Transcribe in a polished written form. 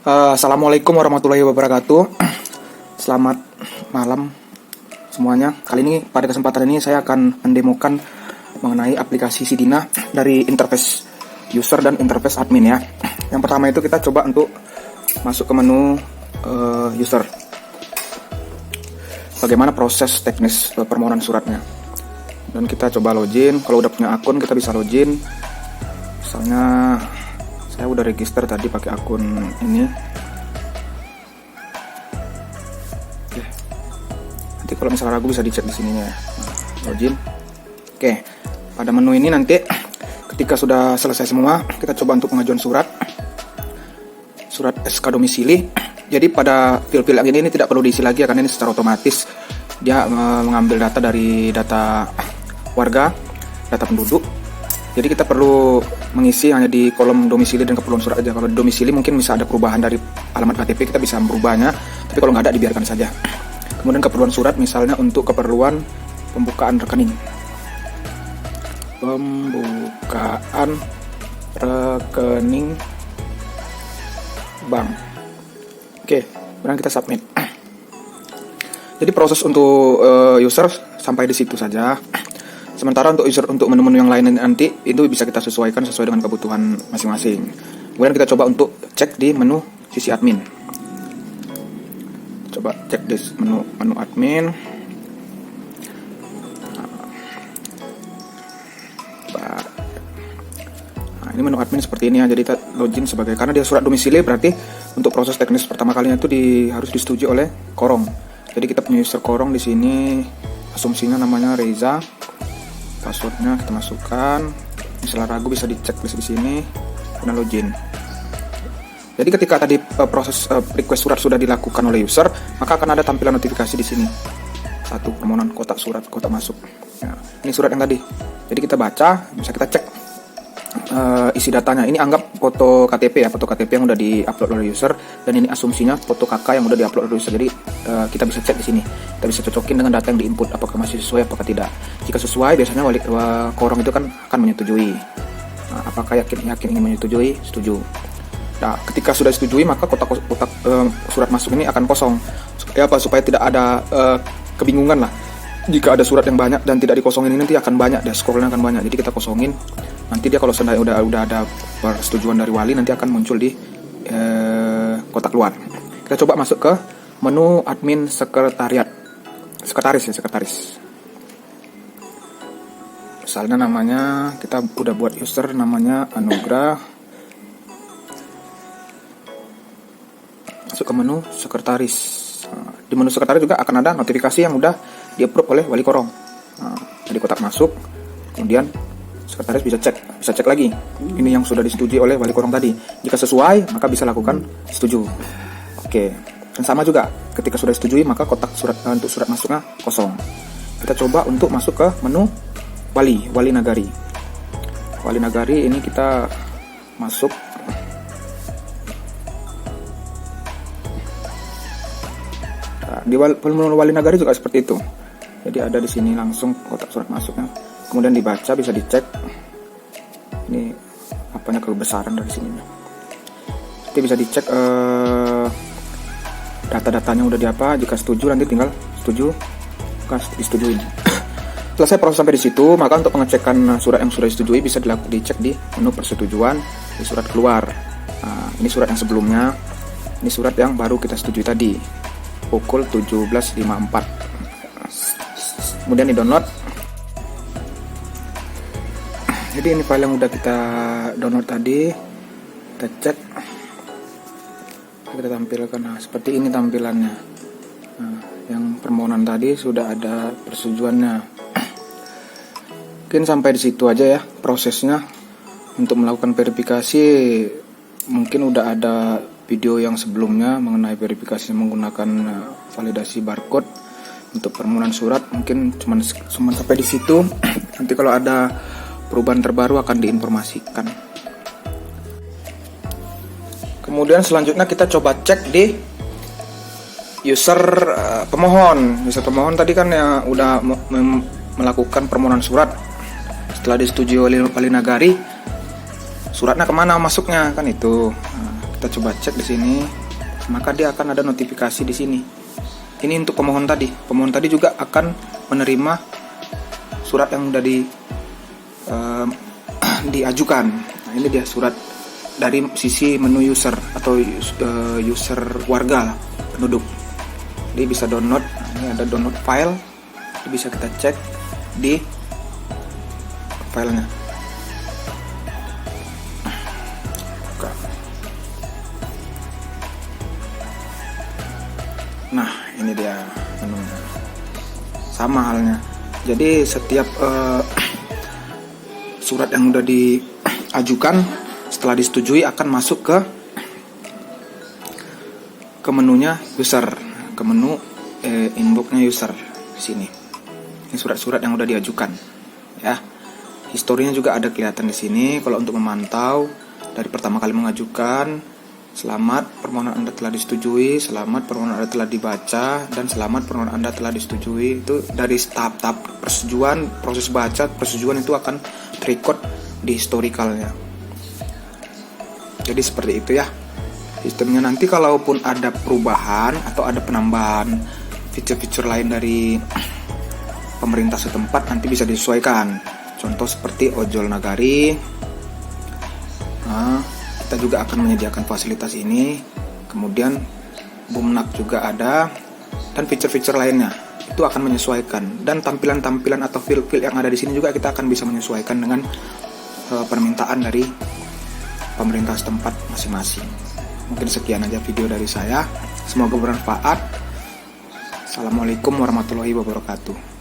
Assalamualaikum warahmatullahi wabarakatuh. Selamat malam semuanya. Kali ini pada kesempatan ini saya akan mendemokan mengenai aplikasi Sidina dari interface user dan interface admin ya. Yang pertama itu kita coba untuk masuk ke menu user. Bagaimana proses teknis permohonan suratnya. Dan kita coba login. Kalau udah punya akun kita bisa login. Misalnya saya udah register tadi pakai akun ini. Oke. Nanti kalau misalnya ragu bisa dicek di sininya ya. Login. Oke. Pada menu ini nanti ketika sudah selesai semua, kita coba untuk pengajuan surat SK domisili. Jadi pada fill-fill yang ini tidak perlu diisi lagi ya, karena ini secara otomatis dia mengambil data dari data warga, data penduduk. Jadi kita perlu mengisi hanya di kolom domisili dan keperluan surat aja. Kalau domisili mungkin bisa ada perubahan dari alamat KTP, kita bisa merubahnya. Tapi kalau nggak ada dibiarkan saja. Kemudian keperluan surat misalnya untuk keperluan pembukaan rekening. Pembukaan rekening bank. Oke, kemudian kita submit. Jadi proses untuk user sampai di situ saja. Sementara untuk user untuk menu-menu yang lain nanti itu bisa kita sesuaikan sesuai dengan kebutuhan masing-masing. Kemudian kita coba untuk cek di menu sisi admin. Coba cek di menu admin. Nah, ini menu admin seperti ini ya. Jadi kita login sebagai, karena dia surat domisili berarti untuk proses teknis pertama kalinya itu harus disetujui oleh Korong. Jadi kita punya user Korong di sini, asumsinya namanya Reza. Passwordnya kita masukkan. Misalnya ragu bisa dicek di sini. Kemudian login. Jadi ketika tadi proses request surat sudah dilakukan oleh user, maka akan ada tampilan notifikasi di sini. Satu, permohonan kotak surat, kotak masuk. Nah, ini surat yang tadi. Jadi kita baca, bisa kita cek isi datanya. Ini anggap foto KTP ya, foto KTP yang udah diupload oleh user, dan ini asumsinya foto KK yang udah diupload oleh user. Jadi kita bisa cek di sini. Kita bisa cocokin dengan data yang diinput apakah masih sesuai apakah tidak. Jika sesuai biasanya Korong itu kan akan menyetujui. Nah, apakah yakin ingin menyetujui? Setuju. Nah, ketika sudah setujui maka kotak surat masuk ini akan kosong. Supaya apa? Supaya tidak ada kebingungan lah. Jika ada surat yang banyak dan tidak dikosongin ini nanti akan banyak, dan scrollnya akan banyak. Jadi kita kosongin. Nanti dia kalau sudah ada persetujuan dari wali nanti akan muncul di kotak luar. Kita coba masuk ke menu admin sekretaris. Misalnya namanya kita udah buat user namanya Anugrah. Masuk ke menu sekretaris. Nah, di menu sekretaris juga akan ada notifikasi yang udah di-approve oleh wali Korong. Nah, jadi kotak masuk, kemudian sekretaris bisa cek lagi. Ini yang sudah disetujui oleh wali Korong tadi. Jika sesuai, maka bisa lakukan setuju. Oke. Dan sama juga, ketika sudah disetujui, maka kotak untuk surat masuknya kosong. Kita coba untuk masuk ke menu wali nagari. Wali nagari ini kita masuk. Nah, di menu wali nagari juga seperti itu. Jadi ada di sini langsung kotak surat masuknya. Kemudian dibaca, bisa dicek. Ini apanya kebesaran dari sininya. Nanti bisa dicek data-datanya udah diapa. Jika setuju nanti tinggal setuju, disetujuin. Selesai proses sampai di situ, maka untuk pengecekan surat yang sudah disetujui bisa dicek di menu persetujuan di surat keluar. Nah, ini surat yang sebelumnya. Ini surat yang baru kita setujui tadi. Pukul 17.54. Kemudian di-download. Jadi ini file yang udah kita download tadi, kita cek, kita tampilkan. Nah, seperti ini tampilannya. Nah, yang permohonan tadi sudah ada persetujuannya. Mungkin sampai di situ aja ya prosesnya. Untuk melakukan verifikasi, mungkin udah ada video yang sebelumnya mengenai verifikasi menggunakan validasi barcode untuk permohonan surat. Mungkin cuma sampai di situ. Nanti kalau ada perubahan terbaru akan diinformasikan. Kemudian selanjutnya kita coba cek di user pemohon. User pemohon tadi kan ya udah melakukan permohonan surat. Setelah disetujui oleh wali nagari, suratnya kemana masuknya kan itu. Nah, kita coba cek di sini, maka dia akan ada notifikasi di sini. Ini untuk pemohon tadi. Pemohon tadi juga akan menerima surat yang udah diajukan. Nah, ini dia surat dari sisi menu user atau user warga penduduk. Dia bisa download. Nah, ini ada download file. Bisa kita cek di filenya. Nah, ini dia menunya. Sama halnya. Jadi setiap surat yang udah diajukan setelah disetujui akan masuk ke menunya user, ke menu inboxnya user di sini. Ini surat-surat yang udah diajukan, ya. Historinya juga ada kelihatan di sini. Kalau untuk memantau dari pertama kali mengajukan, selamat permohonan Anda telah disetujui, selamat permohonan Anda telah dibaca, dan selamat permohonan Anda telah disetujui. Itu dari tahap-tahap persetujuan, proses baca, persetujuan itu akan terrecord di historicalnya. Jadi seperti itu ya sistemnya. Nanti kalaupun ada perubahan atau ada penambahan fitur-fitur lain dari pemerintah setempat, nanti bisa disesuaikan. Contoh seperti ojol nagari. Nah, kita juga akan menyediakan fasilitas ini. Kemudian Bumnak juga ada, dan fitur-fitur lainnya itu akan menyesuaikan. Dan tampilan-tampilan atau feel yang ada di sini juga kita akan bisa menyesuaikan dengan permintaan dari pemerintah setempat masing-masing. Mungkin sekian aja video dari saya. Semoga bermanfaat. Assalamualaikum warahmatullahi wabarakatuh.